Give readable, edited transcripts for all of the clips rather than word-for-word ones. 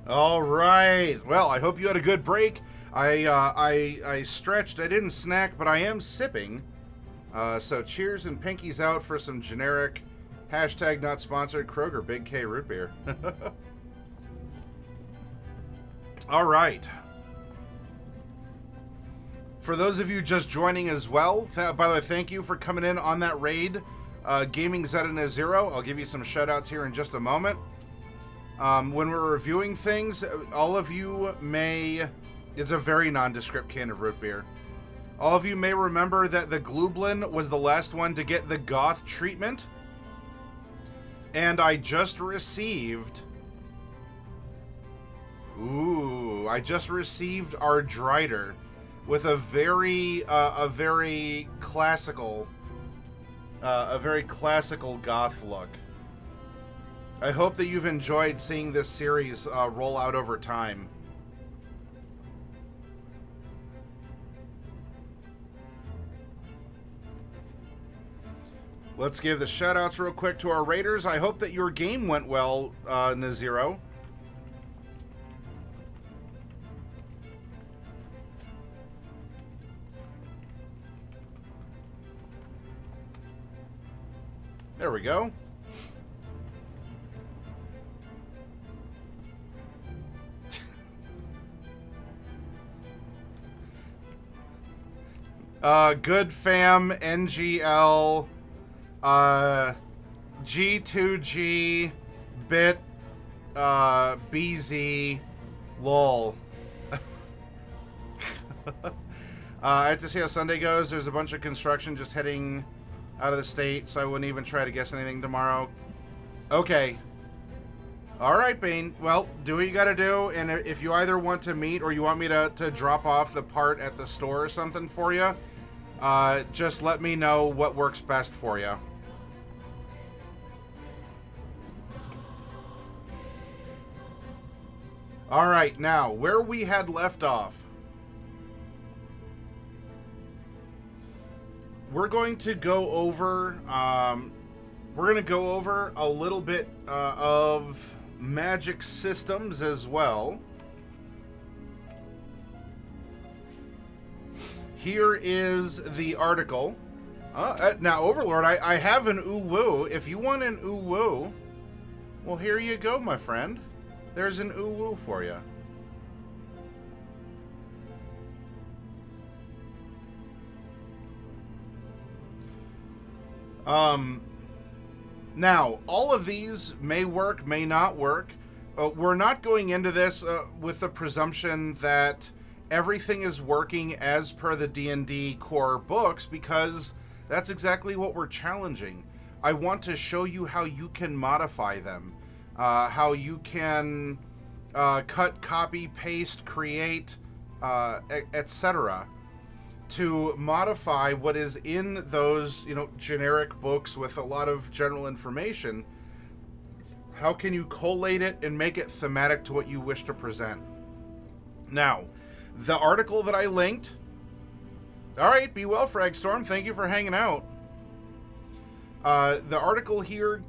All right. Well, I hope you had a good break. I stretched. I didn't snack, but I am sipping. So cheers and pinkies out for some generic hashtag not sponsored Kroger Big K root beer. All right. For those of you just joining as well, by the way, thank you for coming in on that raid. Gaming Zeta Zero. I'll give you some shout outs here in just a moment. When we're reviewing things, all of you may... It's a very nondescript can of root beer. All of you may remember that the Glublin was the last one to get the Goth treatment. And I just received... I just received our Drider with a very classical... a very classical Goth look. I hope that you've enjoyed seeing this series roll out over time. Let's give the shoutouts real quick to our raiders. I hope that your game went well, Naziro. There we go. Good fam, NGL, G2G, Bit, BZ, LOL. I have to see how Sunday goes. There's a bunch of construction just heading out of the state, so I wouldn't even try to guess anything tomorrow. Okay. All right, Bane. Well, do what you gotta do, and if you either want to meet or you want me to drop off the part at the store or something for you, just let me know what works best for you. All right, now, where we had left off. We're going to go over, a little bit of magic systems as well. Here is the article. Now, Overlord, I have an ooh-woo. If you want an ooh-woo, well, here you go, my friend. There's an ooh-woo for you. Now, all of these may work, may not work. We're not going into this with the presumption that everything is working as per the D&D core books, because that's exactly what we're challenging. I want to show you how you can modify them, how you can cut, copy, paste, create, etc., to modify what is in those, generic books with a lot of general information. How can you collate it and make it thematic to what you wish to present? Now, the article that I linked... All right, be well, Fragstorm. Thank you for hanging out. The article here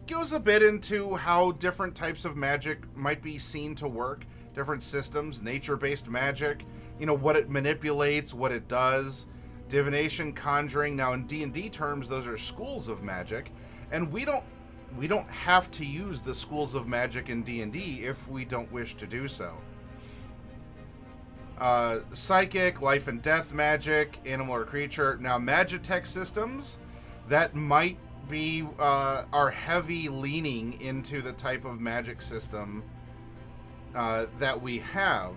goes a bit into how different types of magic might be seen to work, different systems, nature-based magic, what it manipulates, what it does, divination, conjuring. Now, in D&D terms, those are schools of magic, and we don't have to use the schools of magic in D&D if we don't wish to do so. Psychic, life and death magic, animal or creature. Now, Magitech systems that might be are heavy leaning into the type of magic system that we have.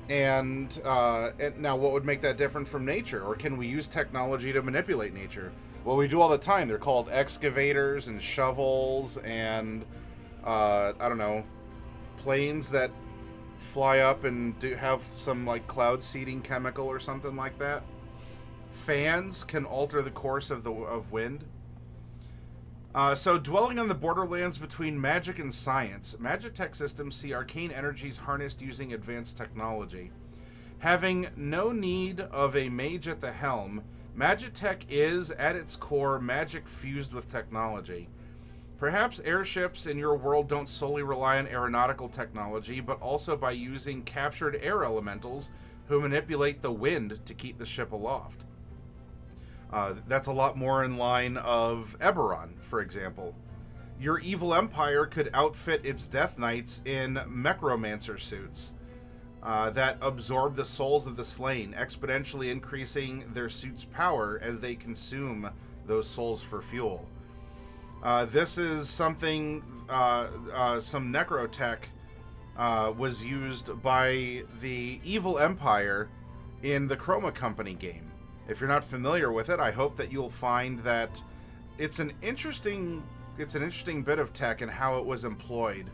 And now, what would make that different from nature? Or can we use technology to manipulate nature? Well, we do all the time. They're called excavators and shovels and, I don't know, planes that fly up and have some, cloud seeding chemical or something like that. Fans can alter the course of wind. So, dwelling on the borderlands between magic and science, Magitech systems see arcane energies harnessed using advanced technology. Having no need of a mage at the helm, Magitech is, at its core, magic fused with technology. Perhaps airships in your world don't solely rely on aeronautical technology, but also by using captured air elementals who manipulate the wind to keep the ship aloft. That's a lot more in line of Eberron, for example. Your evil empire could outfit its Death Knights in Mechromancer suits that absorb the souls of the slain, exponentially increasing their suit's power as they consume those souls for fuel. This is something, some necrotech was used by the evil empire in the Chroma Company game. If you're not familiar with it, I hope that you'll find that it's an interesting bit of tech and how it was employed,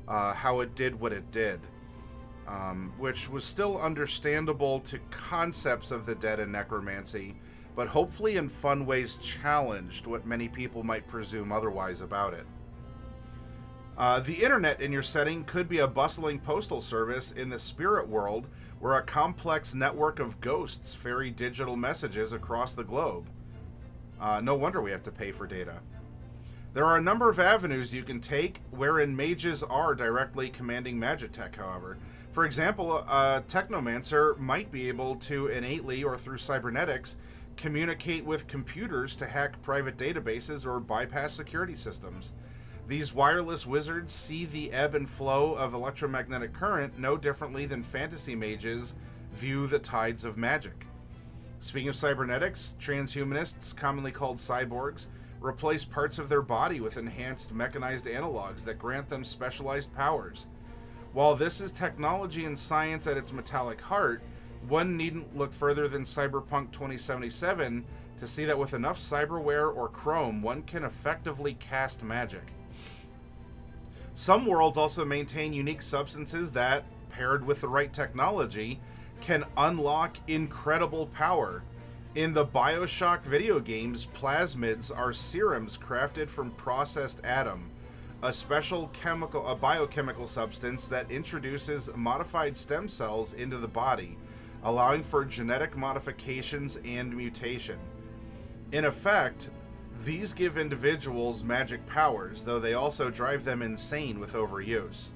how it did what it did, which was still understandable to concepts of the dead and necromancy, but hopefully in fun ways challenged what many people might presume otherwise about it. The internet in your setting could be a bustling postal service in the spirit world where a complex network of ghosts ferry digital messages across the globe. No wonder we have to pay for data. There are a number of avenues you can take wherein mages are directly commanding magitech, however. For example, a technomancer might be able to innately or through cybernetics communicate with computers to hack private databases or bypass security systems. These wireless wizards see the ebb and flow of electromagnetic current no differently than fantasy mages view the tides of magic. Speaking of cybernetics, transhumanists, commonly called cyborgs, replace parts of their body with enhanced mechanized analogs that grant them specialized powers. While this is technology and science at its metallic heart, one needn't look further than Cyberpunk 2077 to see that with enough cyberware or chrome, one can effectively cast magic. Some worlds also maintain unique substances that, paired with the right technology, can unlock incredible power. In the BioShock video games, plasmids are serums crafted from processed atom, a biochemical substance that introduces modified stem cells into the body, allowing for genetic modifications and mutation. In effect, these give individuals magic powers, though they also drive them insane with overuse.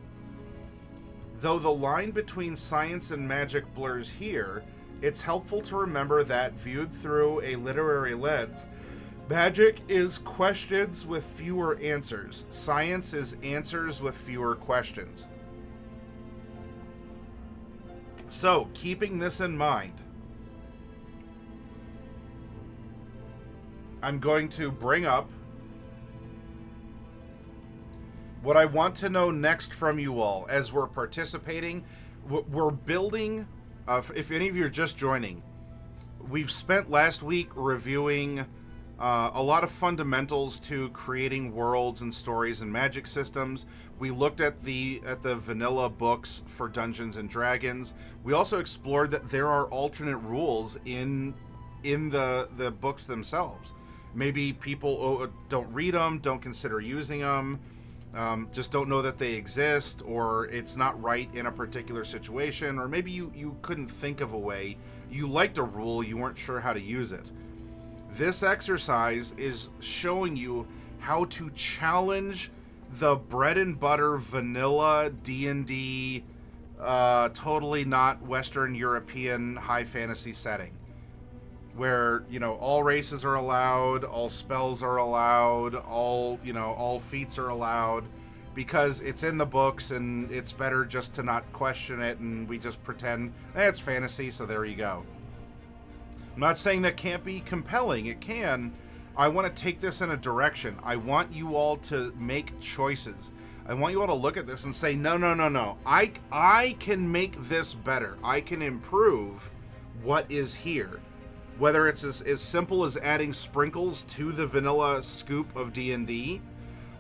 Though the line between science and magic blurs here, it's helpful to remember that, viewed through a literary lens, magic is questions with fewer answers. Science is answers with fewer questions. So, keeping this in mind, I'm going to bring up what I want to know next from you all as we're participating. We're building, if any of you are just joining, we've spent last week reviewing a lot of fundamentals to creating worlds and stories and magic systems. We looked at the vanilla books for Dungeons and Dragons. We also explored that there are alternate rules in the books themselves. Maybe people don't read them, don't consider using them, just don't know that they exist, or it's not right in a particular situation, or maybe you couldn't think of a way. You liked a rule, you weren't sure how to use it. This exercise is showing you how to challenge the bread and butter vanilla D&D, totally not Western European high fantasy setting, where, all races are allowed, all spells are allowed, all feats are allowed, because it's in the books and it's better just to not question it and we just pretend, it's fantasy, so there you go. I'm not saying that can't be compelling. It can. I want to take this in a direction. I want you all to make choices. I want you all to look at this and say, no. I can make this better. I can improve what is here. Whether it's as simple as adding sprinkles to the vanilla scoop of D&D,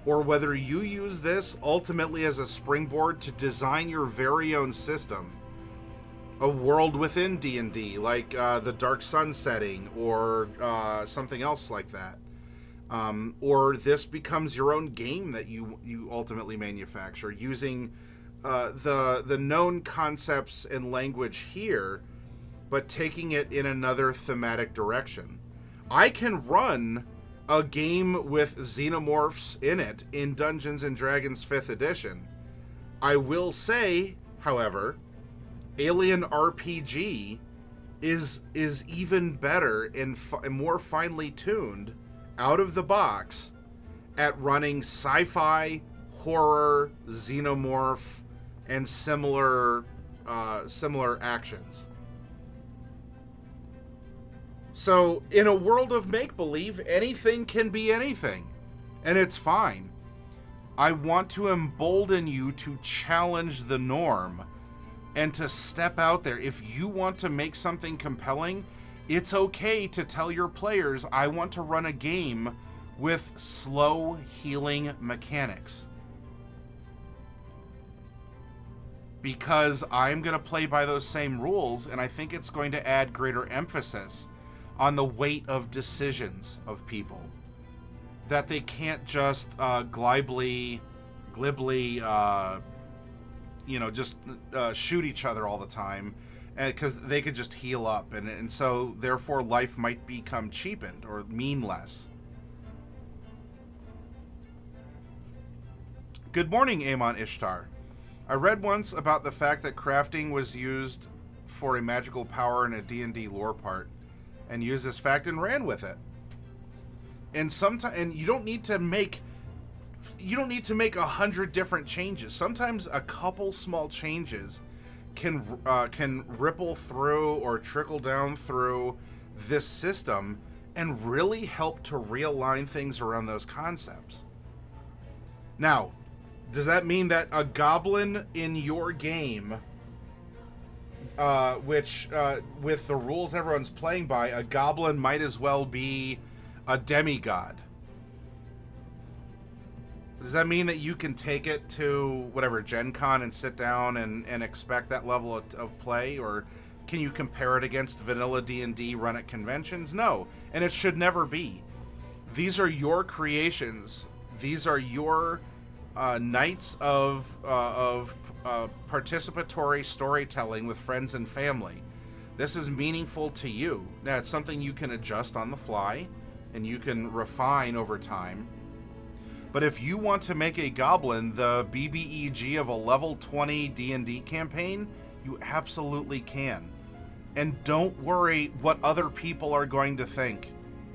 or whether you use this ultimately as a springboard to design your very own system. A world within D&D, like the Dark Sun setting, or something else like that. Or this becomes your own game that you ultimately manufacture, using the known concepts and language here, but taking it in another thematic direction. I can run a game with xenomorphs in it in Dungeons and Dragons 5th edition. I will say, however, Alien RPG is even better and more finely tuned out of the box at running sci-fi, horror, xenomorph, and similar actions. So, in a world of make-believe, anything can be anything, and it's fine. I want to embolden you to challenge the norm and to step out there. If you want to make something compelling, it's okay to tell your players, I want to run a game with slow healing mechanics. Because I'm going to play by those same rules, and I think it's going to add greater emphasis on the weight of decisions of people. That they can't just glibly, just shoot each other all the time, because they could just heal up, and so therefore life might become cheapened or mean less. Good morning, Amon Ishtar. I read once about the fact that crafting was used for a magical power in a D&D lore part, and used this fact and ran with it. And you don't need to make 100 different changes. Sometimes a couple small changes can ripple through or trickle down through this system and really help to realign things around those concepts. Now, does that mean that a goblin in your game, which with the rules everyone's playing by, a goblin might as well be a demigod? Does that mean that you can take it to whatever Gen Con and sit down and expect that level of play? Or can you compare it against vanilla D&D run at conventions? No, and it should never be. These are your creations. These are your nights of participatory storytelling with friends and family. This is meaningful to you. Now, it's something you can adjust on the fly and you can refine over time. But if you want to make a goblin the BBEG of a level 20 D&D campaign, you absolutely can. And don't worry what other people are going to think,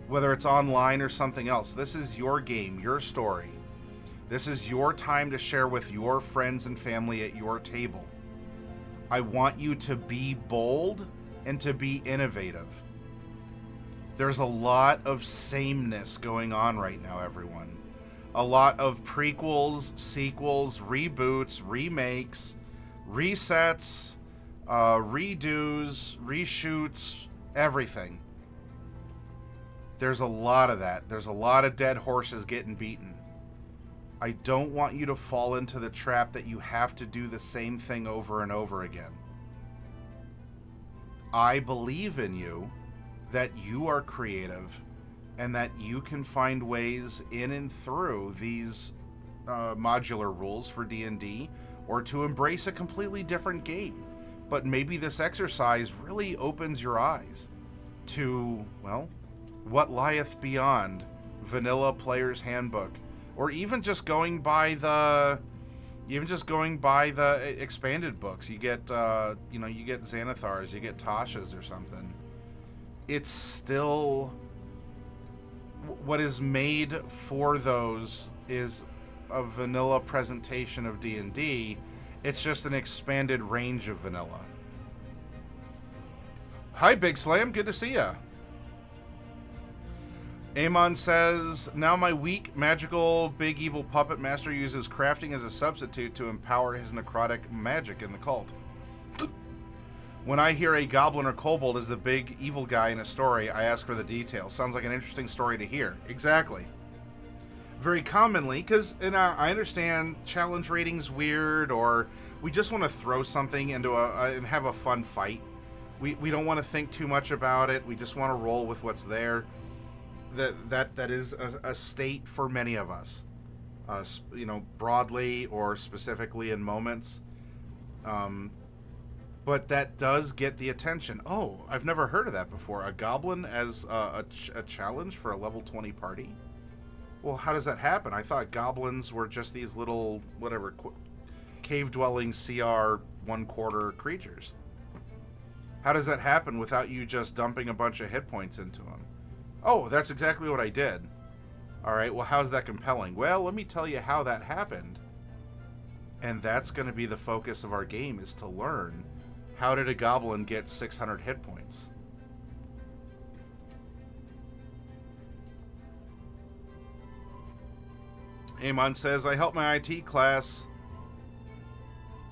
whether it's online or something else. This is your game, your story. This is your time to share with your friends and family at your table. I want you to be bold and to be innovative. There's a lot of sameness going on right now, everyone. A lot of prequels, sequels, reboots, remakes, resets, redos, reshoots, everything. There's a lot of that. There's a lot of dead horses getting beaten. I don't want you to fall into the trap that you have to do the same thing over and over again. I believe in you, that you are creative, and that you can find ways in and through these modular rules for D&D, or to embrace a completely different game. But maybe this exercise really opens your eyes to, well, what lieth beyond vanilla Player's Handbook, or even just going by the expanded books. You get you get Xanathars, you get Tasha's or something. It's still, what is made for those is a vanilla presentation of D&D. It's just an expanded range of vanilla. Hi, Big Slam. Good to see ya. Amon says, now my weak, magical, big evil puppet master uses crafting as a substitute to empower his necrotic magic in the cult. When I hear a goblin or kobold is the big evil guy in a story, I ask for the details. Sounds like an interesting story to hear. Exactly. Very commonly, because I understand challenge rating's weird, or we just want to throw something into and have a fun fight. We don't want to think too much about it. We just want to roll with what's there. That is a state for many of us, broadly or specifically in moments. but that does get the attention. Oh, I've never heard of that before. A goblin as a challenge for a level 20 party? Well, how does that happen? I thought goblins were just these little, whatever, cave-dwelling CR 1/4 creatures. How does that happen without you just dumping a bunch of hit points into them? Oh, that's exactly what I did. All right, well, how's that compelling? Well, let me tell you how that happened. And that's going to be the focus of our game, is to learn how did a goblin get 600 hit points. Amon says, I helped my IT class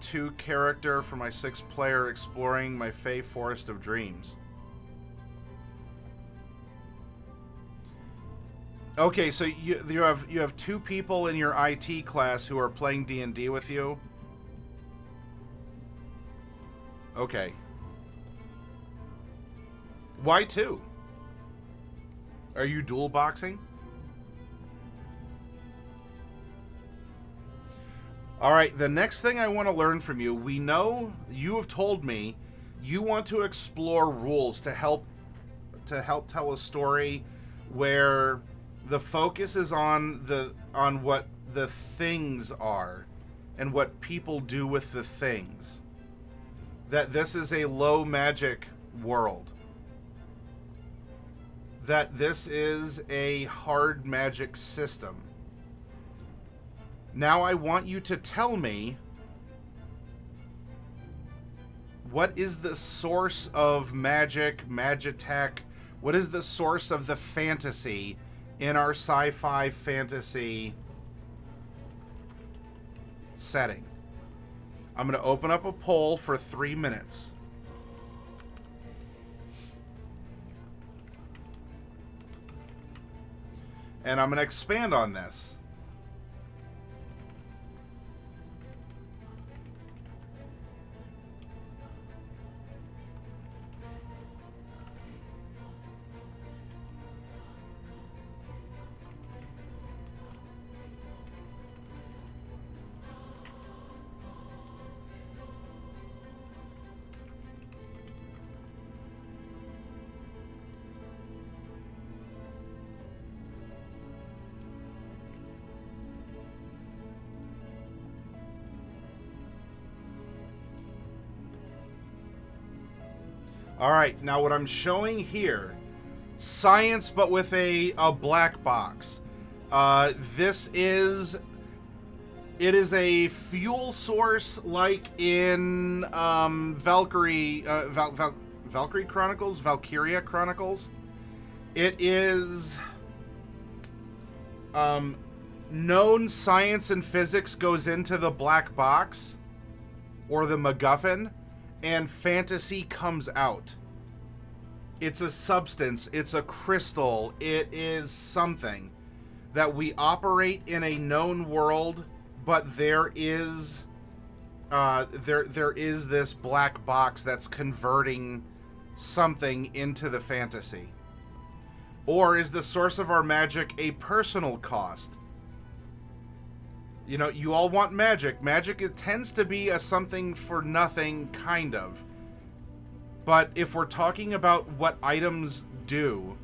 2 character for my 6th player exploring my Fey Forest of Dreams. Okay, so you have 2 people in your IT class who are playing D&D with you. Okay. Why 2? Are you dual boxing? All right, the next thing I want to learn from you, we know you have told me you want to explore rules to help tell a story where the focus is on what the things are and what people do with the things. That this is a low magic world. That this is a hard magic system. Now I want you to tell me, what is the source of magic, magitech? What is the source of the fantasy in our sci-fi fantasy setting? I'm going to open up a poll for 3 minutes. And I'm going to expand on this. All right, now what I'm showing here, science but with a black box. It is a fuel source like in Valkyria Chronicles. It is known science and physics goes into the black box or the MacGuffin, and fantasy comes out. It's a substance, it's a crystal, it is something that we operate in a known world, but there is this black box that's converting something into the fantasy. Or is the source of our magic a personal cost? You know, you all want magic. Magic, it tends to be a something for nothing kind of. But if we're talking about what items do,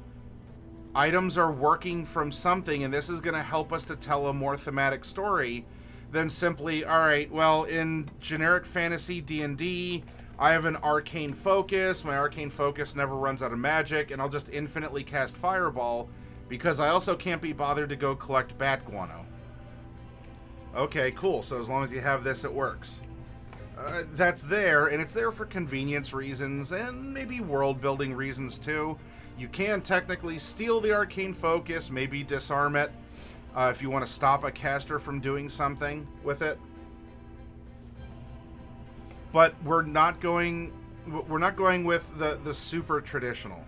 items are working from something, and this is going to help us to tell a more thematic story than simply, all right, well, in generic fantasy D&D, I have an arcane focus. My arcane focus never runs out of magic, and I'll just infinitely cast Fireball because I also can't be bothered to go collect bat guano. Okay, cool. So as long as you have this, it works. That's there, and it's there for convenience reasons and maybe world-building reasons too. You can technically steal the arcane focus, maybe disarm it if you want to stop a caster from doing something with it. But we're not going with the super traditional.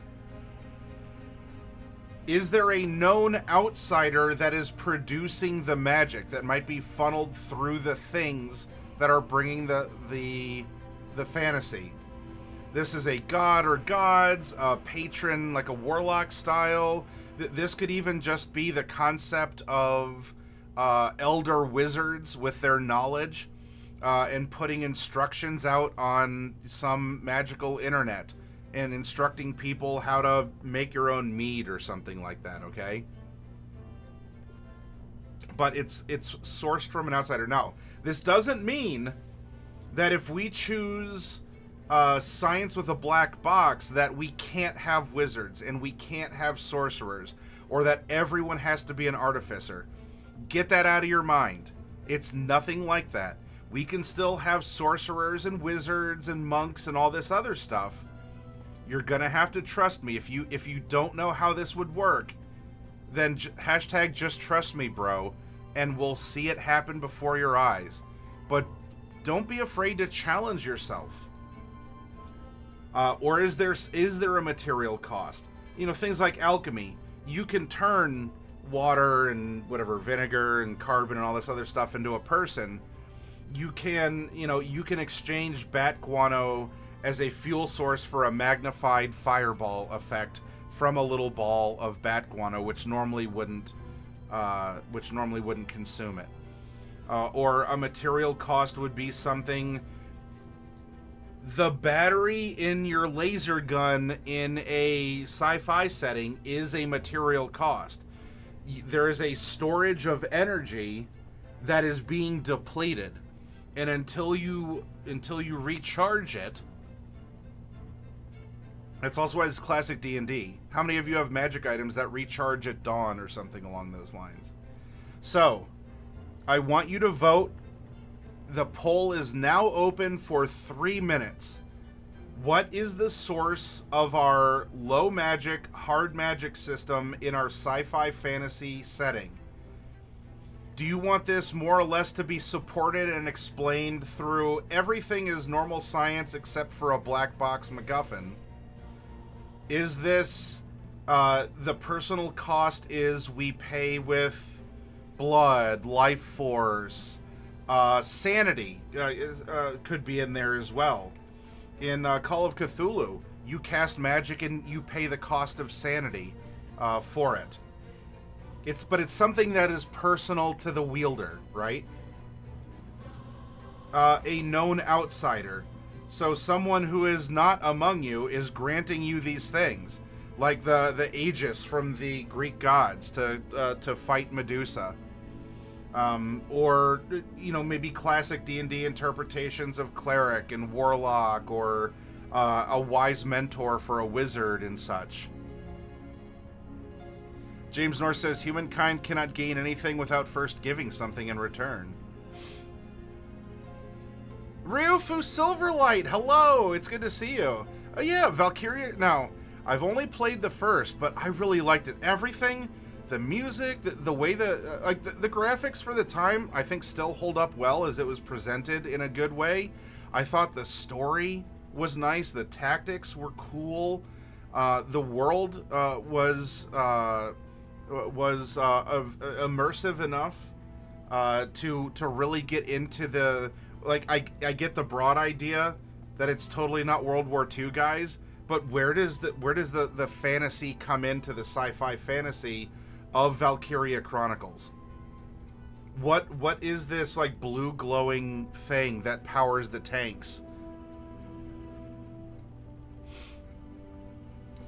Is there a known outsider that is producing the magic that might be funneled through the things that are bringing the fantasy? This is a god or gods, a patron, like a warlock style. This could even just be the concept of elder wizards with their knowledge. and putting instructions out on some magical internet and instructing people how to make your own mead or something like that, okay? But it's sourced from an outsider. Now, this doesn't mean that if we choose science with a black box that we can't have wizards and we can't have sorcerers, or that everyone has to be an artificer. Get that out of your mind. It's nothing like that. We can still have sorcerers and wizards and monks and all this other stuff. You're gonna have to trust me. If you don't know how this would work, then hashtag just trust me, bro, and we'll see it happen before your eyes. But don't be afraid to challenge yourself. Or is there a material cost? You know, things like alchemy. You can turn water and whatever, vinegar and carbon and all this other stuff into a person. You can exchange bat guano as a fuel source for a magnified fireball effect from a little ball of bat guano, which normally wouldn't consume it. Or a material cost would be something. The battery in your laser gun in a sci-fi setting is a material cost. There is a storage of energy that is being depleted, and until you recharge it. That's also why it's classic D&D. How many of you have magic items that recharge at dawn or something along those lines? So, I want you to vote. The poll is now open for 3 minutes. What is the source of our low magic, hard magic system in our sci-fi fantasy setting? Do you want this more or less to be supported and explained through everything is normal science except for a black box MacGuffin? Is this the personal cost is we pay with blood, life force, sanity could be in there as well. In Call of Cthulhu, you cast magic and you pay the cost of sanity for it. But it's something that is personal to the wielder, right? A known outsider. So someone who is not among you is granting you these things, like the Aegis from the Greek gods to fight Medusa. Or, you know, maybe classic D&D interpretations of cleric and warlock, or a wise mentor for a wizard and such. James North says, humankind cannot gain anything without first giving something in return. Ryufu Silverlight, hello! It's good to see you. Oh yeah, Valkyria. Now, I've only played the first, but I really liked it. Everything... The music, the way the graphics for the time, I think still hold up well as it was presented in a good way. I thought the story was nice. The tactics were cool. The world was immersive enough to really get into the, like, I get the broad idea that it's totally not World War II, guys, but where does the fantasy come into the sci-fi fantasy of Valkyria Chronicles? What is this, like, blue glowing thing that powers the tanks?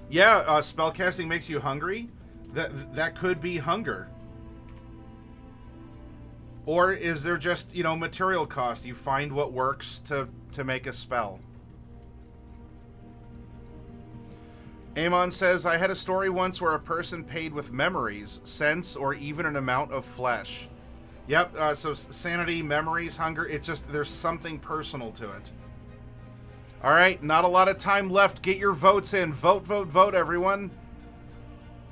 Yeah, spellcasting makes you hungry. That could be hunger. Or is there just, you know, material cost? You find what works to make a spell. Amon says, I had a story once where a person paid with memories, sense, or even an amount of flesh. Yep, so sanity, memories, hunger, it's just, there's something personal to it. Alright, not a lot of time left. Get your votes in. Vote, vote, vote, everyone.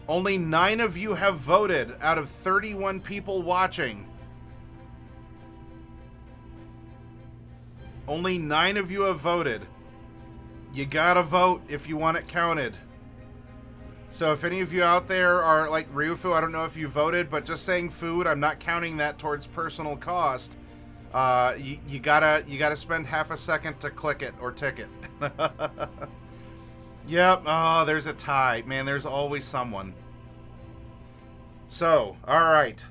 Only 9 of you have voted out of 31 people watching. Only 9 of you have voted. You gotta vote if you want it counted. So if any of you out there are like Ryufu, I don't know if you voted, but just saying food, I'm not counting that towards personal cost. You gotta spend half a second to click it or tick it. Yep. Oh, there's a tie. Man, there's always someone. So, all right.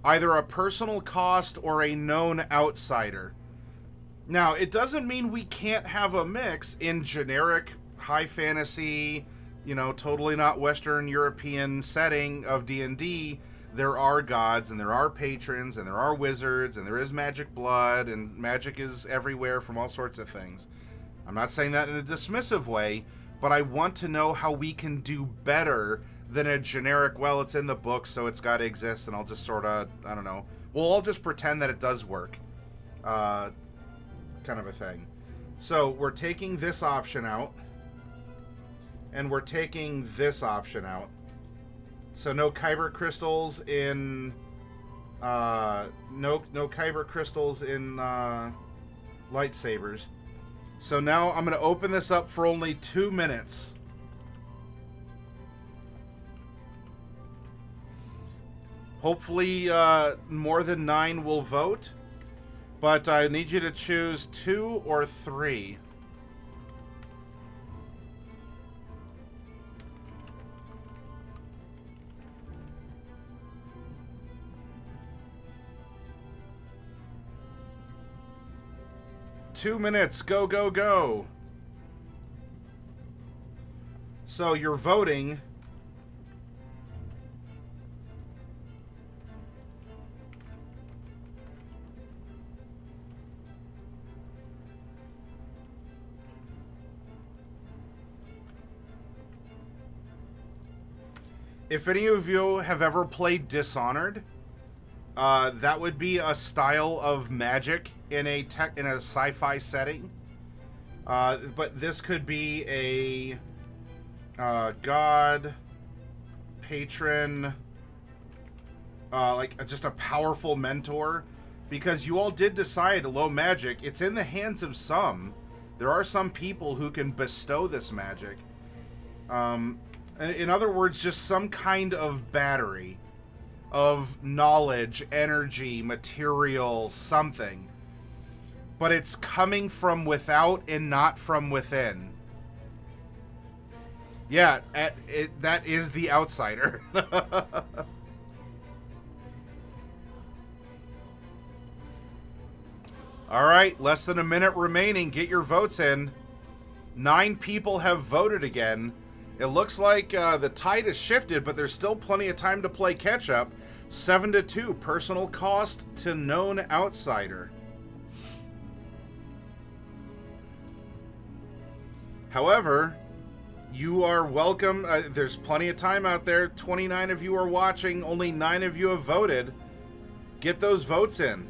Either a personal cost or a known outsider. Now, it doesn't mean we can't have a mix in generic high fantasy, you know, totally not Western European setting of D&D. There are gods and there are patrons and there are wizards and there is magic blood and magic is everywhere from all sorts of things. I'm not saying that in a dismissive way, but I want to know how we can do better than a generic, well, it's in the book, so it's got to exist, and I'll just sort of, I don't know, we'll all just pretend that it does work. Kind of a thing. So we're taking this option out, and we're taking this option out. So no kyber crystals in no kyber crystals in lightsabers. So now I'm going to open this up for only 2 minutes. Hopefully more than 9 will vote. But I need you to choose 2 or 3. Two minutes. Go, go, go. So you're voting. If any of you have ever played Dishonored, that would be a style of magic in a sci-fi setting. But this could be a god, patron, like just a powerful mentor. Because you all did decide low magic. It's in the hands of some. There are some people who can bestow this magic. In other words, just some kind of battery of knowledge, energy, material, something. But it's coming from without and not from within. Yeah, that is the outsider. All right, less than a minute remaining. Get your votes in. 9 people have voted again. It looks like the tide has shifted, but there's still plenty of time to play catch-up. 7-2, personal cost to known outsider. However, you are welcome. There's plenty of time out there. 29 of you are watching. Only 9 of you have voted. Get those votes in.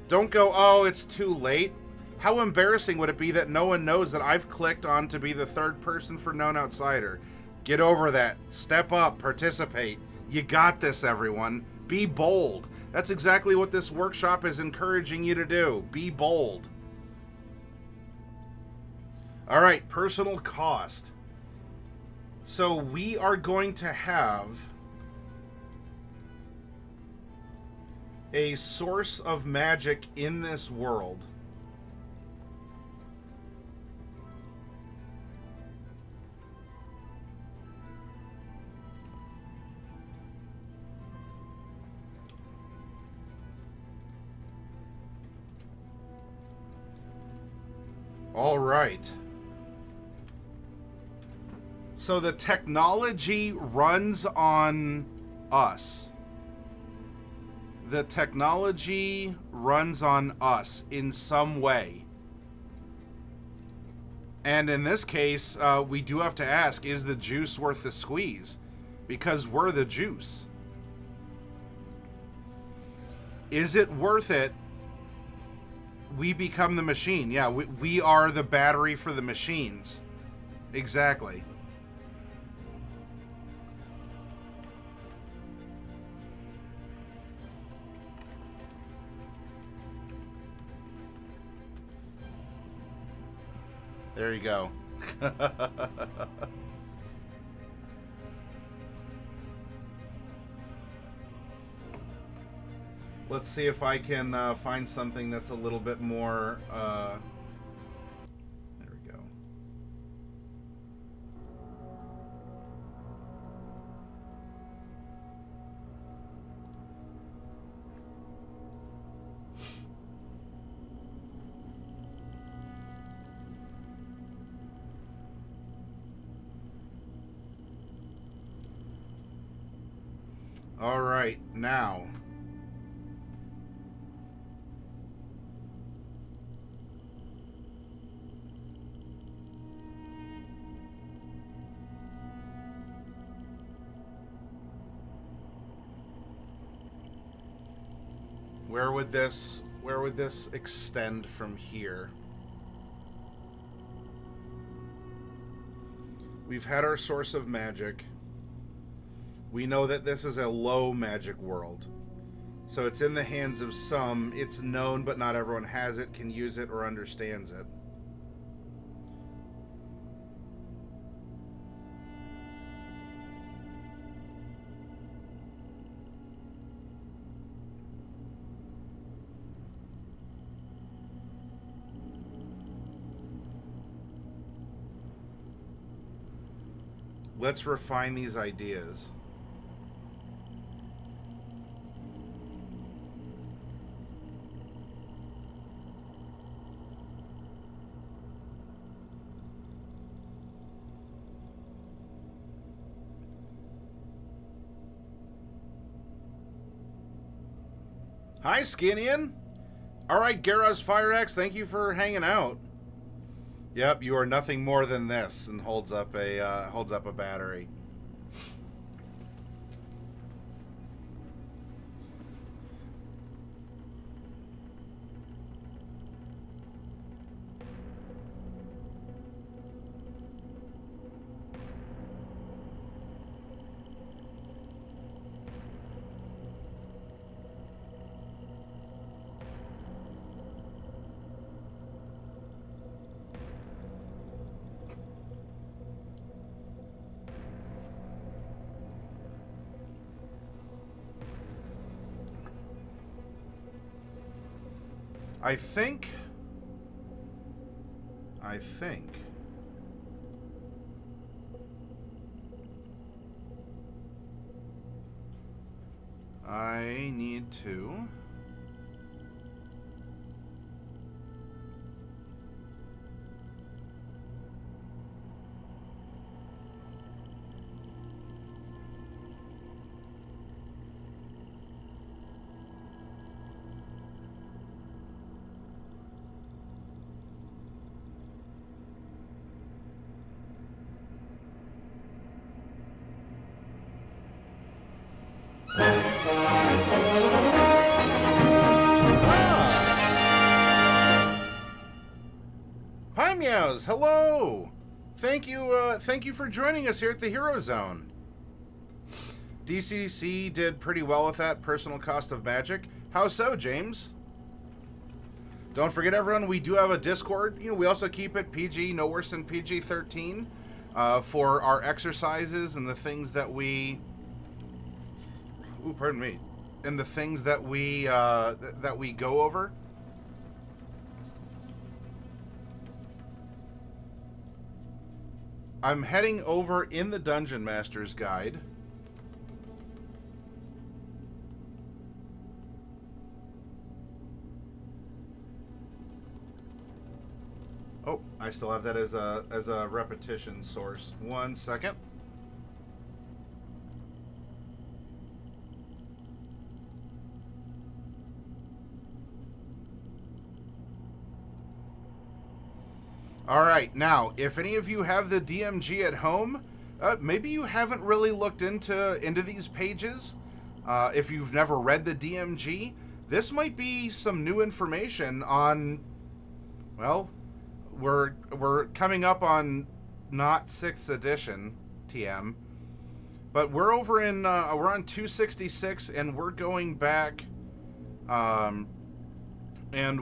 Don't go, oh, it's too late. How embarrassing would it be that no one knows that I've clicked on to be the third person for known outsider? Get over that. Step up. Participate. You got this, everyone. Be bold. That's exactly what this workshop is encouraging you to do. Be bold. All right, personal cost. So we are going to have a source of magic in this world. All right. So the technology runs on us. The technology runs on us in some way. And in this case, we do have to ask, is the juice worth the squeeze? Because we're the juice. Is it worth it? We become the machine. Yeah, we are the battery for the machines. Exactly. There you go. Let's see if I can find something that's a little bit more... there we go. All right, now. Where would this extend from here? We've had our source of magic. We know that this is a low magic world. So it's in the hands of some. It's known, but not everyone has it, can use it, or understands it. Let's refine these ideas. Hi, Skinian. All right, Garaz Fireaxe, thank you for hanging out. Yep, you are nothing more than this, and holds up a battery. I think I need to hello. Thank you for joining us here at the Hero Zone. DCC did pretty well with that personal cost of magic. How so, James? Don't forget, everyone, we do have a Discord. You know, we also keep it PG, no worse than PG-13, for our exercises and the things that we. Ooh, pardon me. And the things that we go over. I'm heading over in the Dungeon Master's Guide. Oh, I still have that as a repetition source. 1 second. All right, now, if any of you have the DMG at home, maybe you haven't really looked into these pages. If you've never read the DMG, this might be some new information on. Well, we're coming up on not 6th edition TM, but we're over in we're on 266, and we're going back, and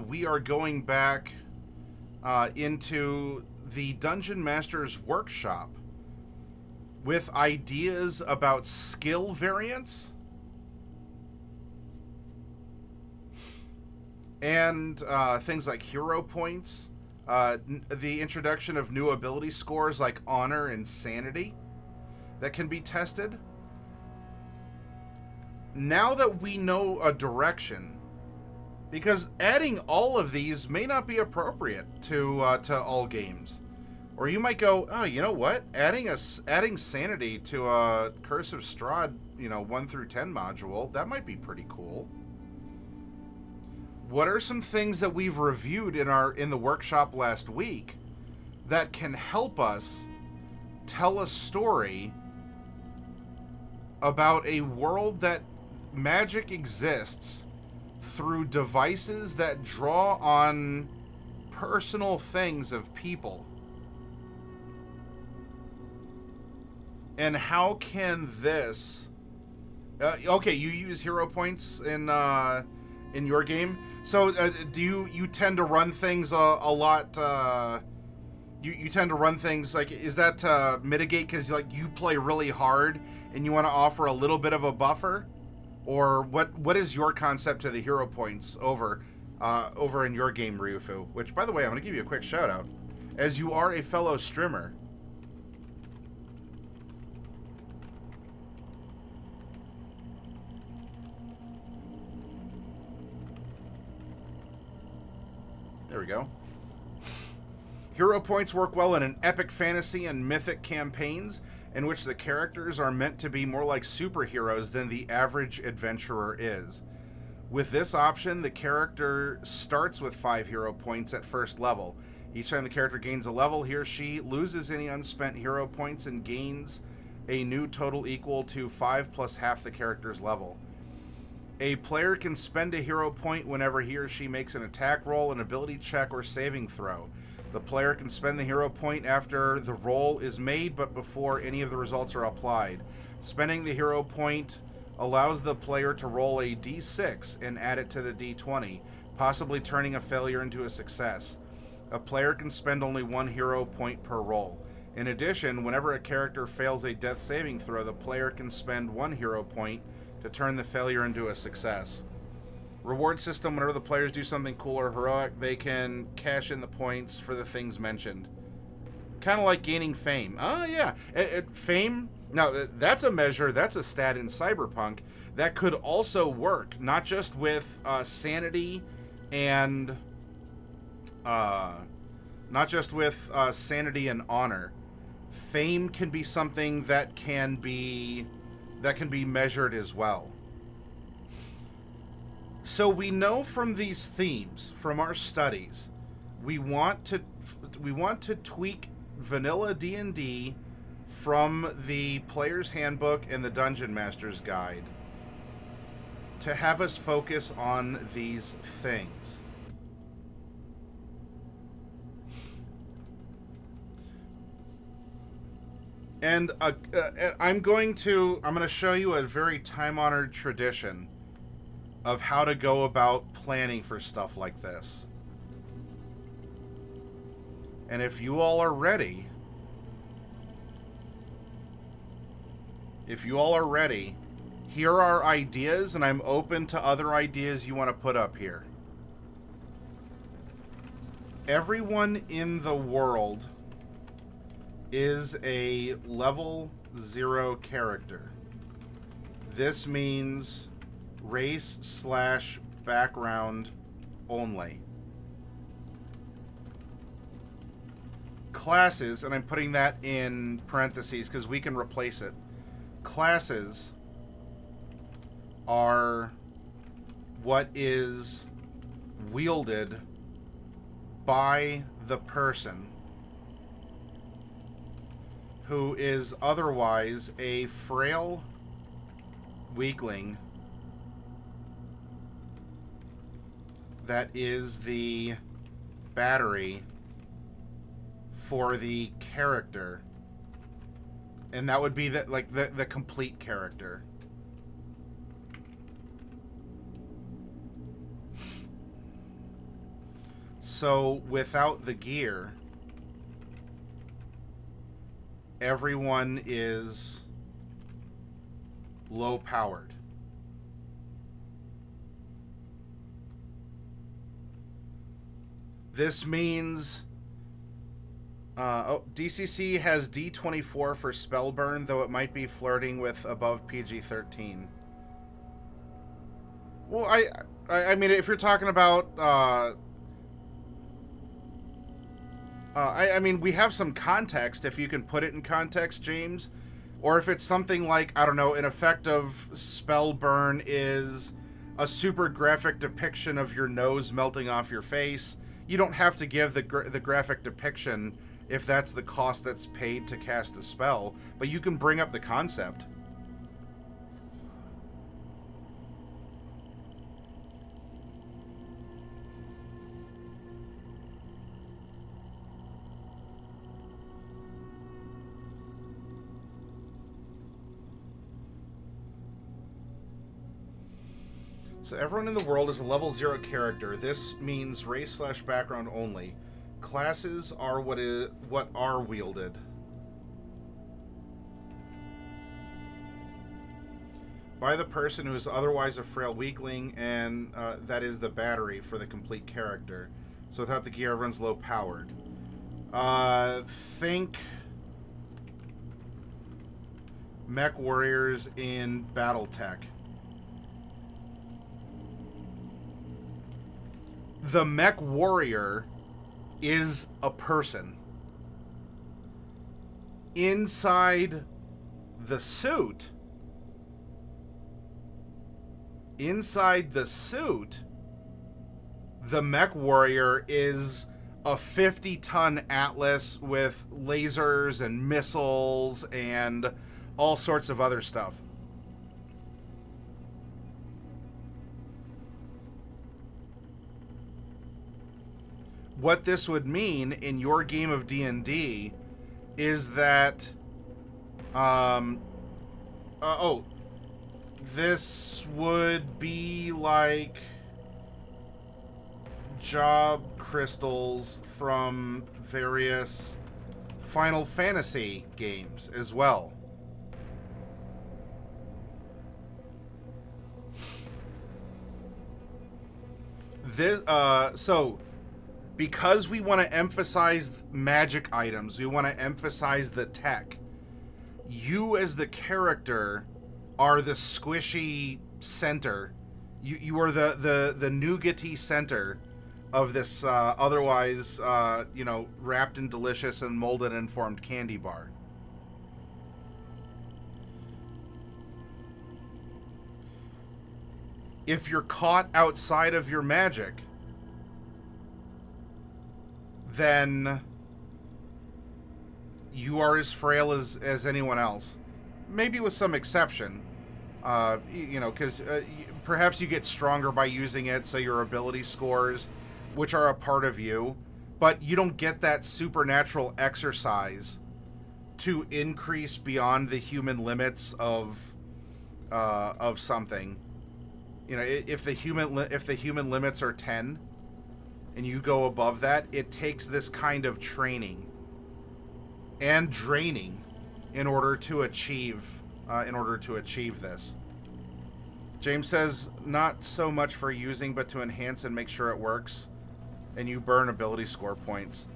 we are going back. Into the Dungeon Master's Workshop with ideas about skill variants and things like hero points, the introduction of new ability scores like honor and sanity that can be tested. Now that we know a direction, because adding all of these may not be appropriate to all games. Or you might go, oh, you know what? Adding sanity to a Curse of Strahd, 1 through 10 module, that might be pretty cool. What are some things that we've reviewed in the workshop last week that can help us tell a story about a world that magic exists through devices that draw on personal things of people? And how can this... okay, you use hero points in your game. So do you tend to run things a lot... you tend to run things like... Is that to mitigate because you play really hard and you want to offer a little bit of a buffer? Or what is your concept to the hero points over in your game, Ryufu? Which, by the way, I'm going to give you a quick shout out, as you are a fellow streamer. There we go. Hero points work well in an epic fantasy and mythic campaigns in which the characters are meant to be more like superheroes than the average adventurer is. With this option, the character starts with 5 hero points at first level. Each time the character gains a level, he or she loses any unspent hero points and gains a new total equal to 5 plus half the character's level. A player can spend a hero point whenever he or she makes an attack roll, an ability check, or saving throw. The player can spend the hero point after the roll is made, but before any of the results are applied. Spending the hero point allows the player to roll a d6 and add it to the d20, possibly turning a failure into a success. A player can spend only 1 hero point per roll. In addition, whenever a character fails a death saving throw, the player can spend 1 hero point to turn the failure into a success. Reward system: whenever the players do something cool or heroic, they can cash in the points for the things mentioned. Kind of like gaining fame. Oh, yeah. Fame, now that's a measure, that's a stat in Cyberpunk that could also work, not just with sanity and... sanity and honor. Fame can be something that can be measured as well. So we know from these themes, from our studies, we want to tweak vanilla D&D from the Player's Handbook and the Dungeon Master's Guide to have us focus on these things. And I'm going to show you a very time-honored tradition of how to go about planning for stuff like this. And if you all are ready, here are ideas, and I'm open to other ideas you want to put up here. Everyone in the world is a level 0 character. This means race/background only. Classes, and I'm putting that in parentheses because we can replace it. Classes are what is wielded by the person who is otherwise a frail weakling that is the battery for the character, and that would be the complete character. So without the gear, everyone is low powered. This means DCC has D24 for Spellburn, though it might be flirting with above PG-13. Well, I mean, if you're talking about I mean, we have some context, if you can put it in context, James. Or if it's something like, I don't know, an effect of spell burn is a super graphic depiction of your nose melting off your face. You don't have to give the graphic depiction if that's the cost that's paid to cast a spell, but you can bring up the concept. So everyone in the world is a level 0 character. This means race/background only. Classes are what are wielded. By the person who is otherwise a frail weakling, and that is the battery for the complete character. So without the gear, everyone's low powered. Think mech warriors in BattleTech. The mech warrior is a person. Inside the suit, the mech warrior is a 50-ton Atlas with lasers and missiles and all sorts of other stuff. What this would mean in your game of D&D is that this would be like job crystals from various Final Fantasy games as well. This so because we want to emphasize magic items, we want to emphasize the tech. You as the character are the squishy center. You are the nougaty center of this otherwise wrapped in delicious and molded and formed candy bar. If you're caught outside of your magic, then you are as frail as anyone else. Maybe with some exception. Because perhaps you get stronger by using it, so your ability scores, which are a part of you, but you don't get that supernatural exercise to increase beyond the human limits of something. You know, if the human limits are 10, and you go above that, it takes this kind of training and draining in order to achieve this. James says, not so much for using, but to enhance and make sure it works, and you burn ability score points.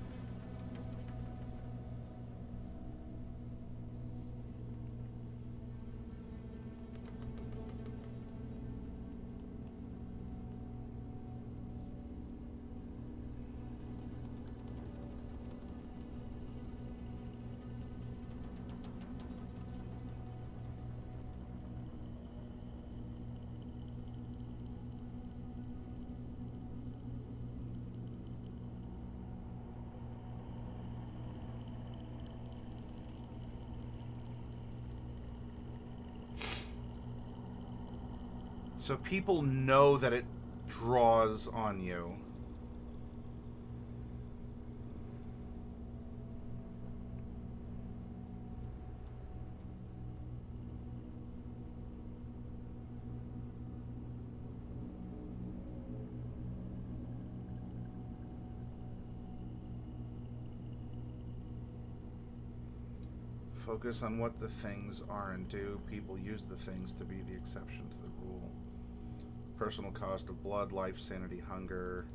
So people know that it draws on you. Focus on what the things are and do. People use the things to be the exception to the rule. Personal cost of blood, life, sanity, hunger.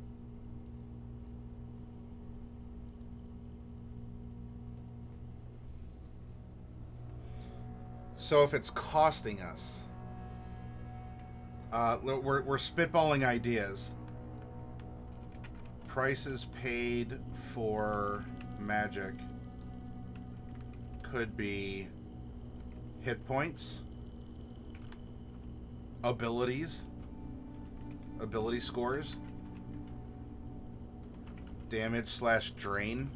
So if it's costing us, we're spitballing ideas. Prices paid for magic could be hit points, abilities, ability scores, damage / drain.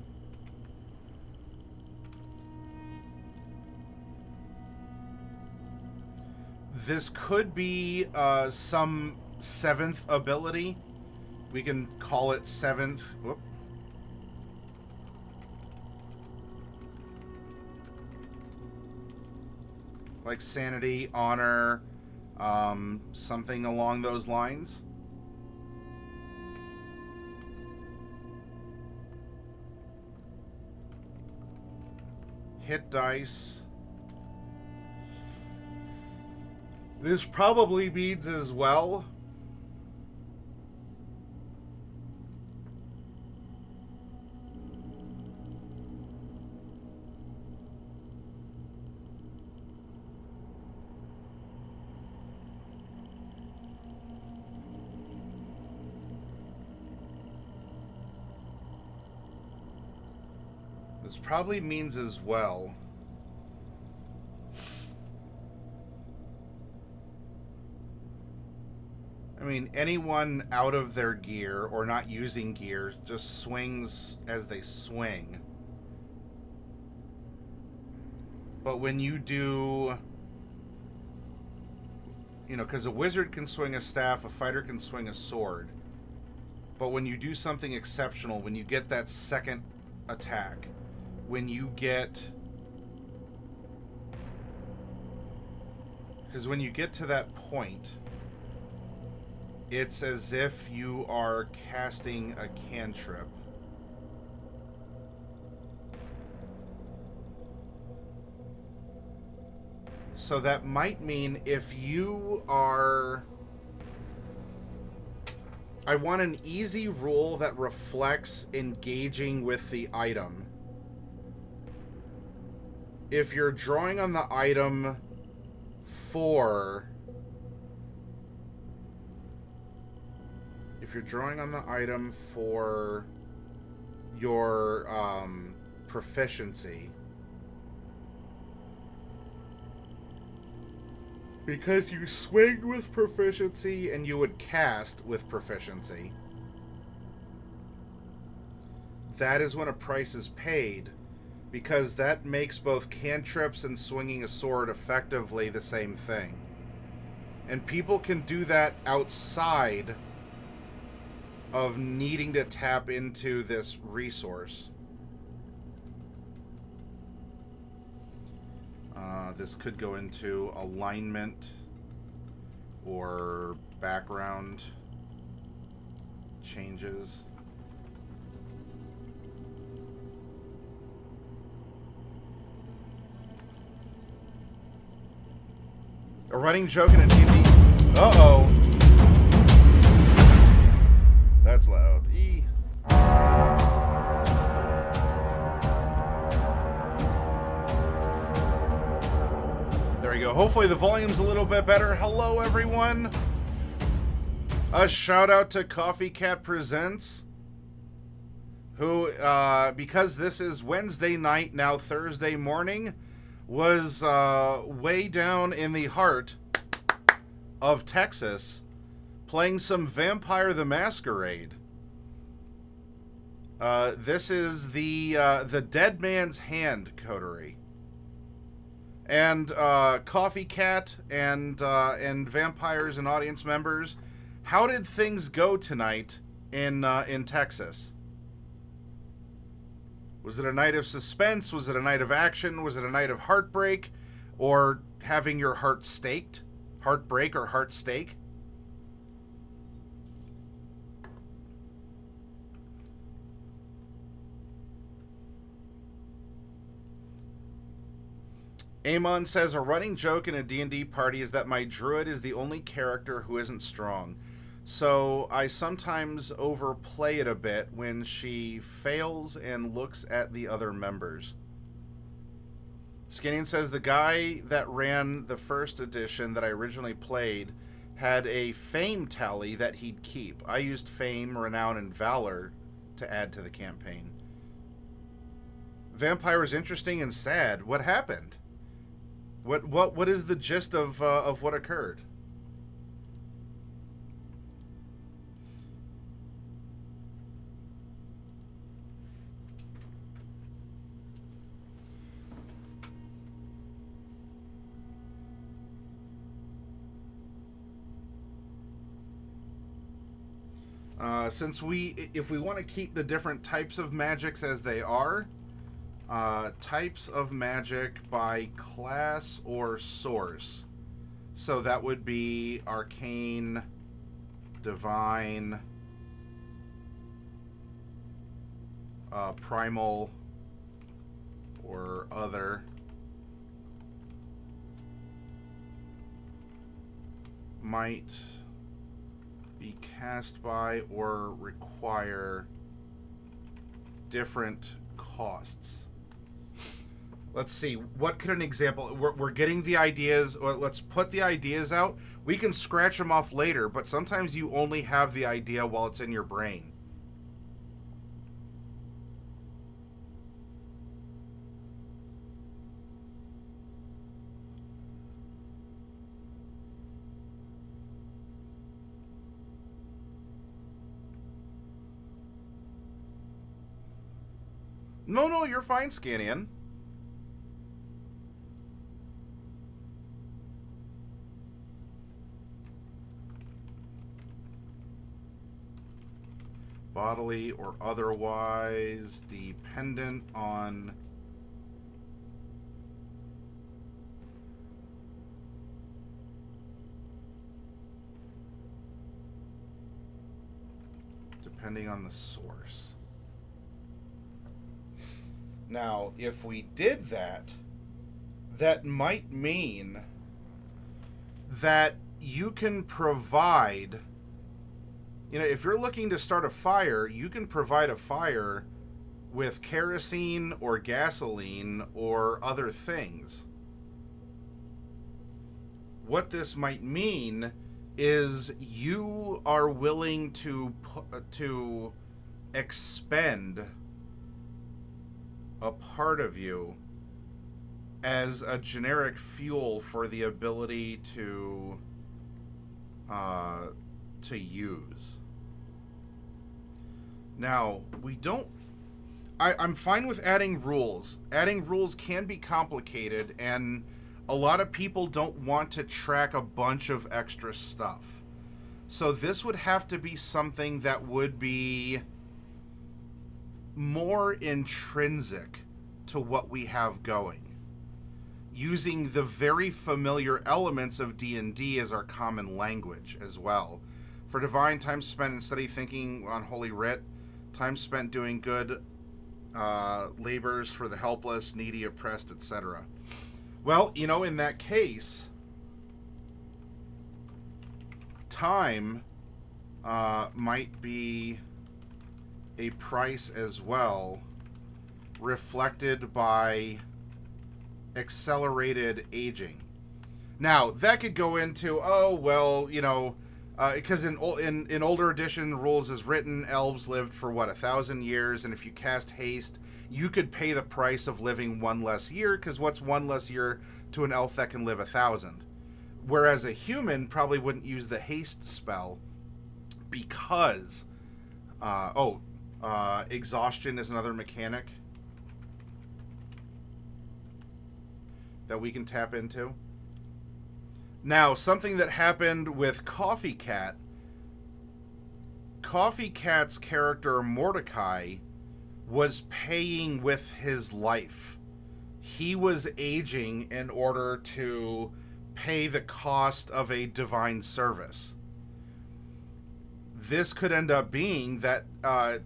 This could be some 7th ability. We can call it 7th. Whoop. Like sanity, honor, something along those lines. Hit dice. This probably means as well. This probably means as well. I mean, anyone out of their gear or not using gear just swings as they swing. But when you do, you know, because a wizard can swing a staff, a fighter can swing a sword. But when you do something exceptional, when you get that second attack, when you get... Because when you get to that point, it's as if you are casting a cantrip. So that might mean if you are... I want an easy rule that reflects engaging with the item. If you're drawing on the item for... If you're drawing on the item for your proficiency, because you swing with proficiency and you would cast with proficiency, that is when a price is paid, because that makes both cantrips and swinging a sword effectively the same thing. And people can do that outside of needing to tap into this resource. This could go into alignment or background changes. A running joke in a TV. Uh-oh. That's loud. There we go. Hopefully the volume's a little bit better. Hello, everyone. A shout out to Coffee Cat Presents, who, because this is Wednesday night, now Thursday morning, was way down in the heart of Texas, playing some Vampire the Masquerade. This is the Dead Man's Hand coterie. And Coffee Cat and Vampires and audience members, how did things go tonight in Texas? Was it a night of suspense? Was it a night of action? Was it a night of heartbreak? Or having your heart staked? Heartbreak or heart stake? Amon says, a running joke in a D&D party is that my druid is the only character who isn't strong. So I sometimes overplay it a bit when she fails and looks at the other members. Skinnian says, the guy that ran the first edition that I originally played had a fame tally that he'd keep. I used fame, renown, and valor to add to the campaign. Vampire is interesting and sad. What happened? What is the gist of what occurred? Since if we want to keep the different types of magics as they are, types of magic by class or source. So that would be arcane, divine, primal, or other. Might be cast by or require different costs. Let's see, what could an example... We're getting the ideas. Well, let's put the ideas out. We can scratch them off later, but sometimes you only have the idea while it's in your brain. No, you're fine, Scanian. Bodily or otherwise, dependent on... depending on the source. Now, if we did that, that might mean that you can provide, if you're looking to start a fire, you can provide a fire with kerosene or gasoline or other things. What this might mean is you are willing to expend a part of you as a generic fuel for the ability to use. Now, I'm fine with adding rules. Adding rules can be complicated, and a lot of people don't want to track a bunch of extra stuff. So this would have to be something that would be more intrinsic to what we have going, using the very familiar elements of D&D as our common language as well. For divine, time spent in steady thinking on Holy Writ, time spent doing good labors for the helpless, needy, oppressed, etc. Well, in that case, time might be a price as well, reflected by accelerated aging. Now, that could go into, because in older edition rules as written, elves lived for 1,000 years, and if you cast haste, you could pay the price of living one less year, because what's one less year to an elf that can live 1,000? Whereas a human probably wouldn't use the haste spell because exhaustion is another mechanic that we can tap into. Now, something that happened with Coffee Cat. Coffee Cat's character, Mordecai, was paying with his life. He was aging in order to pay the cost of a divine service. This could end up being that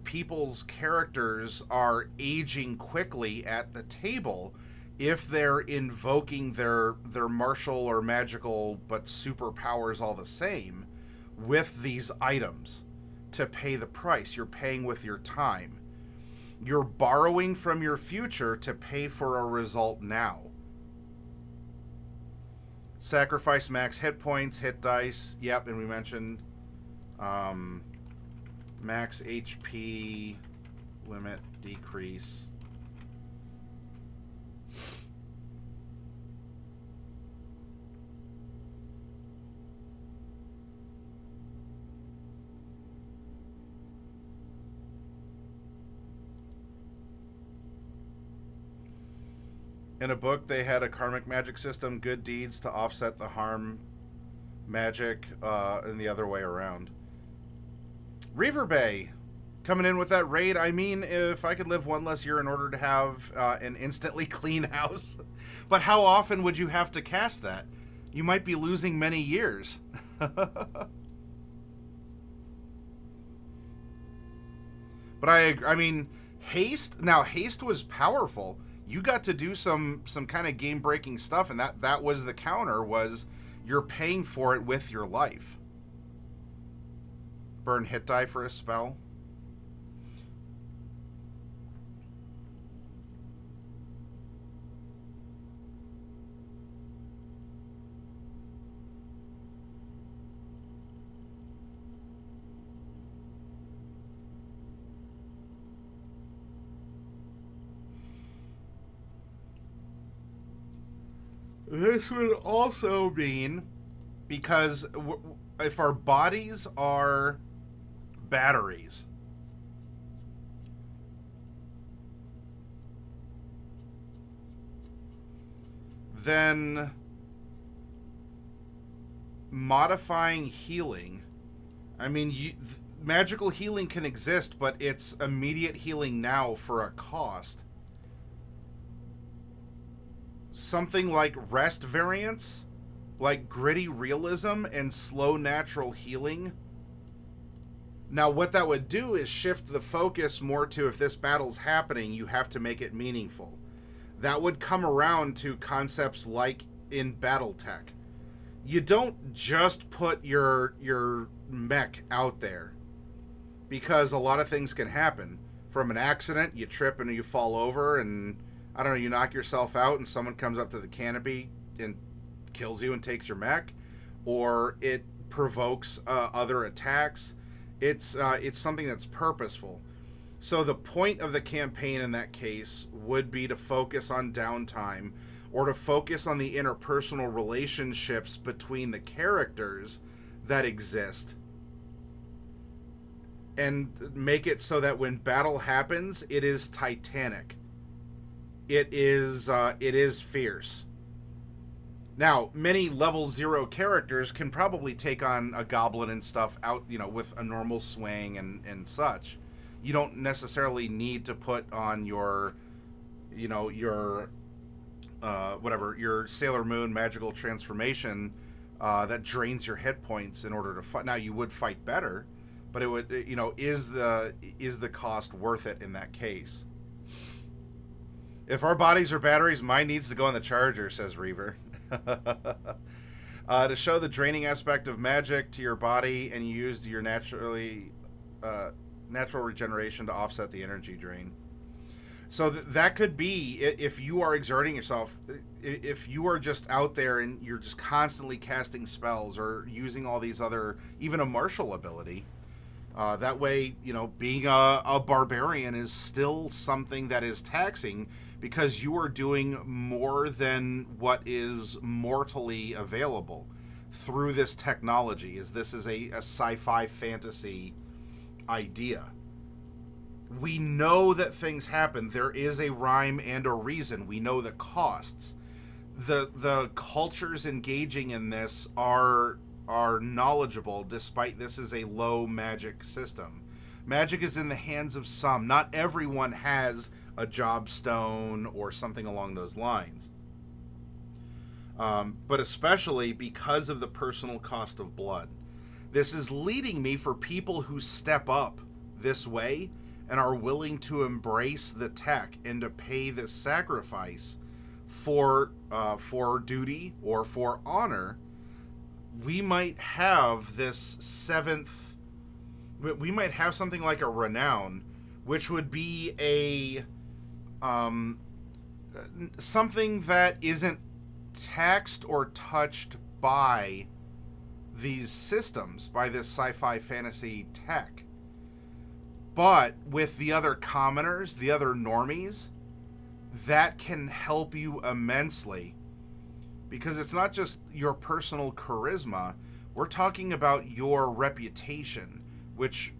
people's characters are aging quickly at the table if they're invoking their martial or magical but superpowers all the same with these items to pay the price. You're paying with your time. You're borrowing from your future to pay for a result now. Sacrifice max hit points, hit dice. Yep, and we mentioned max HP limit decrease. In a book, they had a karmic magic system, good deeds to offset the harm magic, and the other way around. Reaver Bay coming in with that raid. I mean, if I could live one less year in order to have an instantly clean house. But how often would you have to cast that? You might be losing many years. But I mean, haste. Now, haste was powerful. You got to do some kind of game breaking stuff, and that was the counter. Was you're paying for it with your life. Burn hit die for a spell. This would also mean, because if our bodies are batteries, then modifying healing, I mean, magical healing can exist, but it's immediate healing now for a cost. Something like rest variance, like gritty realism and slow natural healing. Now, what that would do is shift the focus more to, if this battle's happening, you have to make it meaningful. That would come around to concepts like in Battletech. You don't just put your mech out there, because a lot of things can happen. From an accident, you trip and you fall over, and I don't know, you knock yourself out and someone comes up to the canopy and kills you and takes your mech, or it provokes other attacks. It's something that's purposeful. So the point of the campaign in that case would be to focus on downtime, or to focus on the interpersonal relationships between the characters that exist, and make it so that when battle happens, it is titanic. It is fierce. Now, many level 0 characters can probably take on a goblin and stuff out, with a normal swing and such. You don't necessarily need to put on your Sailor Moon magical transformation that drains your hit points in order to fight. Now, you would fight better, but it would, is the cost worth it in that case? If our bodies are batteries, mine needs to go on the charger, says Reaver. To show the draining aspect of magic to your body, and you used your natural regeneration to offset the energy drain. So that could be, if you are exerting yourself, if you are just out there and you're just constantly casting spells or using all these other, even a martial ability. That way, being a barbarian is still something that is taxing, because you are doing more than what is mortally available through this technology. This is a sci-fi fantasy idea. We know that things happen. There is a rhyme and a reason. We know the costs. The cultures engaging in this are knowledgeable, despite this is a low magic system. Magic is in the hands of some. Not everyone has a job stone or something along those lines. But especially because of the personal cost of blood. This is leading me for people who step up this way and are willing to embrace the tech and to pay the sacrifice for duty or for honor. We might have this seventh. We might have something like a renown, which would be a something that isn't taxed or touched by these systems, by this sci-fi fantasy tech. But with the other commoners, the other normies, that can help you immensely. Because it's not just your personal charisma. We're talking about your reputation, which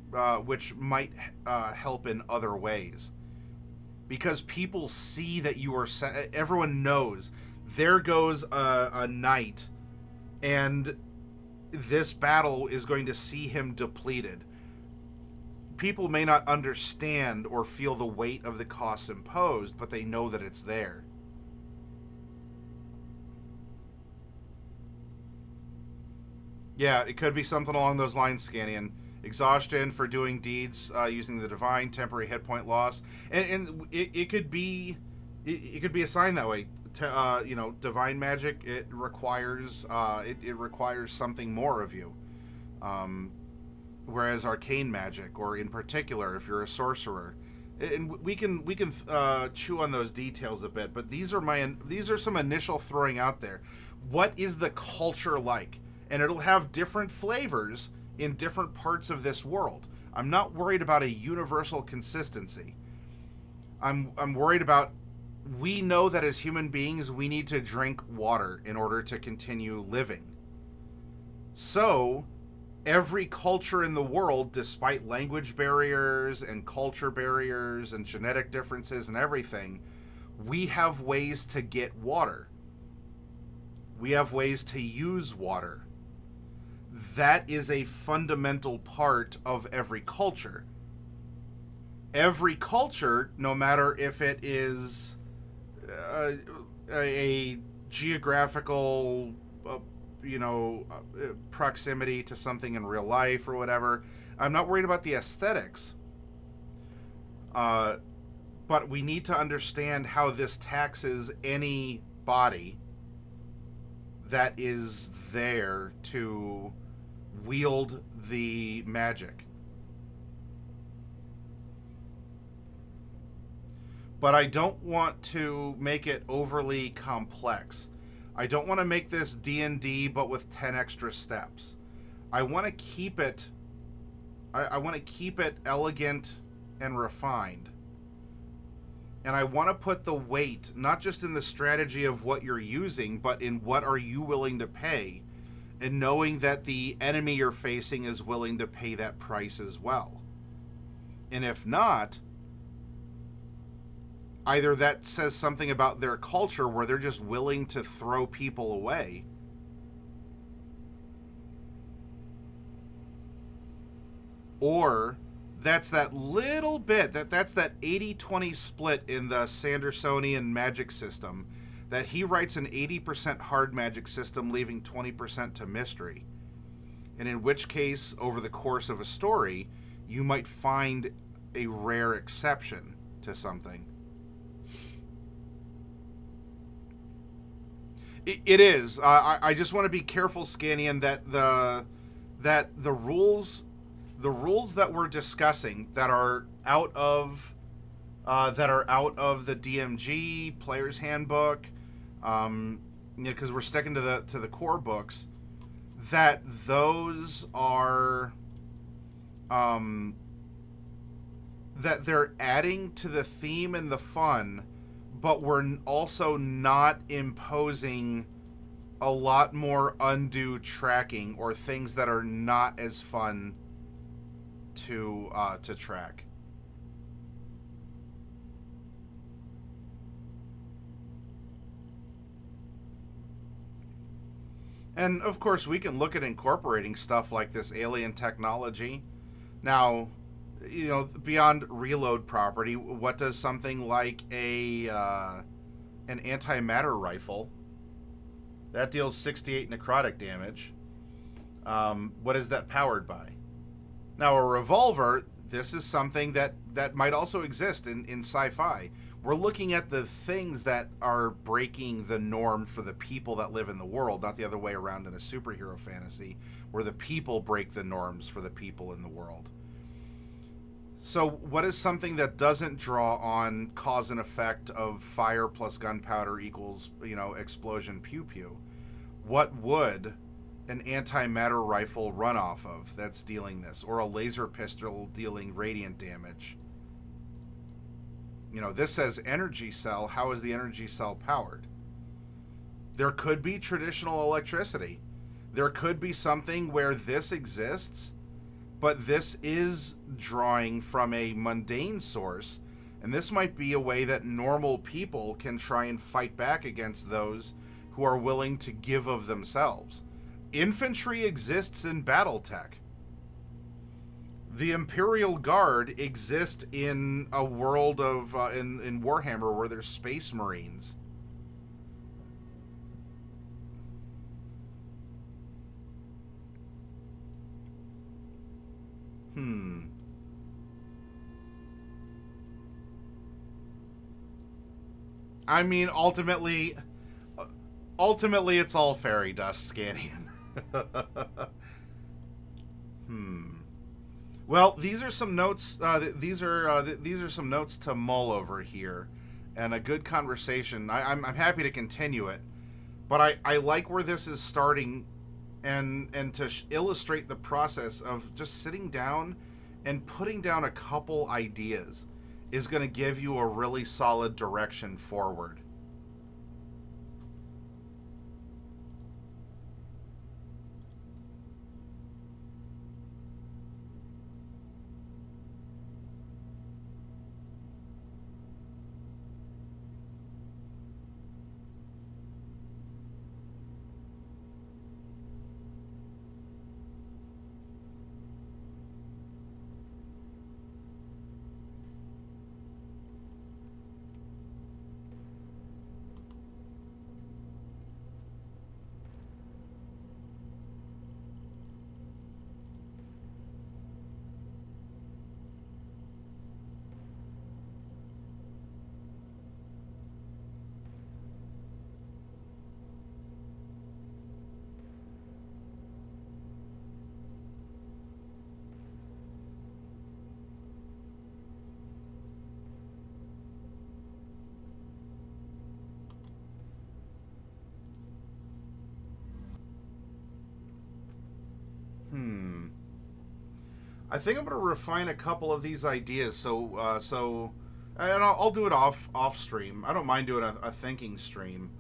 might help in other ways. because people see that you are. Everyone knows there goes a knight, and this battle is going to see him depleted. People may not understand or feel the weight of the costs imposed, but they know that it's there. Yeah, it could be something along those lines, Scannion. Exhaustion for doing deeds using the divine, temporary hit point loss, and it could be it could be a sign that way. Divine magic, it requires it requires something more of you. Whereas arcane magic, or in particular, if you're a sorcerer, and we can chew on those details a bit. But these are some initial throwing out there. What is the culture like? And it'll have different flavors in different parts of this world. I'm not worried about a universal consistency. I'm worried about, we know that as human beings we need to drink water in order to continue living. So every culture in the world, despite language barriers and culture barriers and genetic differences and everything, we have ways to get water. We have ways to use water. That is a fundamental part of every culture. Every culture, no matter if it is a geographical, proximity to something in real life or whatever, I'm not worried about the aesthetics. But we need to understand how this taxes any body that is there to wield the magic. But I don't want to make it overly complex. I don't want to make this D&D but with 10 extra steps. I want to keep it I want to keep it elegant and refined. And I want to put the weight not just in the strategy of what you're using, but in what are you willing to pay, and knowing that the enemy you're facing is willing to pay that price as well. And if not, either that says something about their culture where they're just willing to throw people away, or that's that little bit, that's that 80-20 split in the Sandersonian magic system, that he writes an 80% hard magic system, leaving 20% to mystery. And in which case, over the course of a story, you might find a rare exception to something. It is. I just want to be careful, Scannion, that the rules that we're discussing that are out of the DMG Player's Handbook, because we're sticking to the core books, that those are that they're adding to the theme and the fun, but we're also not imposing a lot more undue tracking or things that are not as fun to track. And of course, we can look at incorporating stuff like this alien technology. Now, beyond reload property, what does something like an antimatter rifle that deals 68 necrotic damage? What is that powered by? Now, a revolver, this is something that might also exist in sci-fi. We're looking at the things that are breaking the norm for the people that live in the world, not the other way around in a superhero fantasy, where the people break the norms for the people in the world. So what is something that doesn't draw on cause and effect of fire plus gunpowder equals, explosion pew pew? What would an antimatter rifle run off of that's dealing this? Or a laser pistol dealing radiant damage? This says energy cell. How is the energy cell powered? There could be traditional electricity. There could be something where this exists, but this is drawing from a mundane source, And this might be a way that normal people can try and fight back against those who are willing to give of themselves. Infantry exists in Battletech. The Imperial Guard exist in a world of in Warhammer where there's Space Marines. I mean, ultimately, it's all fairy dust, Scannian. Well, these are some notes. These are some notes to mull over here, and a good conversation. I'm happy to continue it, but I like where this is starting, and to illustrate the process of just sitting down and putting down a couple ideas is going to give you a really solid direction forward. I think I'm going to refine a couple of these ideas. And I'll do it off stream. I don't mind doing a thinking stream.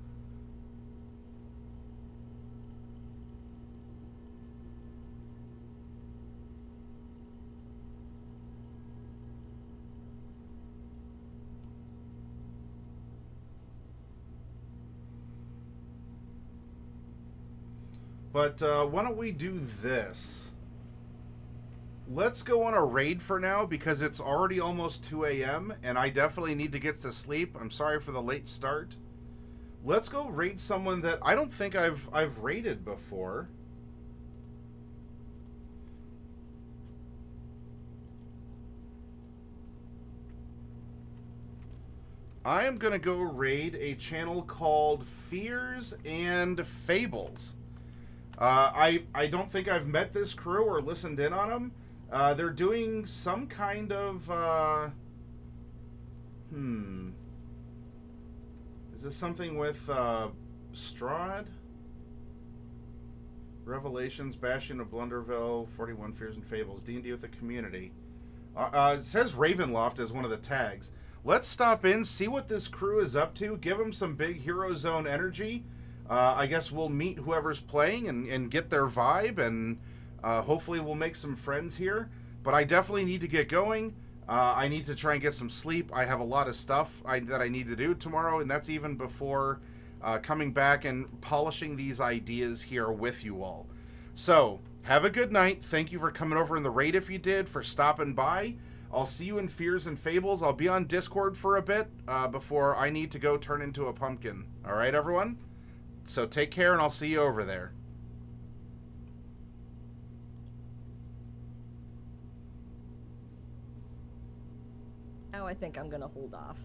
But why don't we do this? Let's go on a raid for now because it's already almost 2 a.m. and I definitely need to get to sleep. I'm sorry for the late start. Let's go raid someone that I don't think I've raided before. I am going to go raid a channel called Fears and Fables. I don't think I've met this crew or listened in on them. They're doing some kind of, Is this something with, Strahd? Revelations, Bastion of Blunderville, 41 Fears and Fables, D&D with the community. It says Ravenloft as one of the tags. Let's stop in, see what this crew is up to, give them some big Hero Zone energy. I guess we'll meet whoever's playing and get their vibe, and hopefully we'll make some friends here. But I definitely need to get going. I need to try and get some sleep. I have a lot of stuff that I need to do tomorrow, and that's even before coming back and polishing these ideas here with you all. So, have a good night. Thank you for coming over in the raid if you did, for stopping by. I'll see you in Fears and Fables. I'll be on Discord for a bit before I need to go turn into a pumpkin. All right, everyone? So take care, and I'll see you over there. Now I think I'm gonna hold off.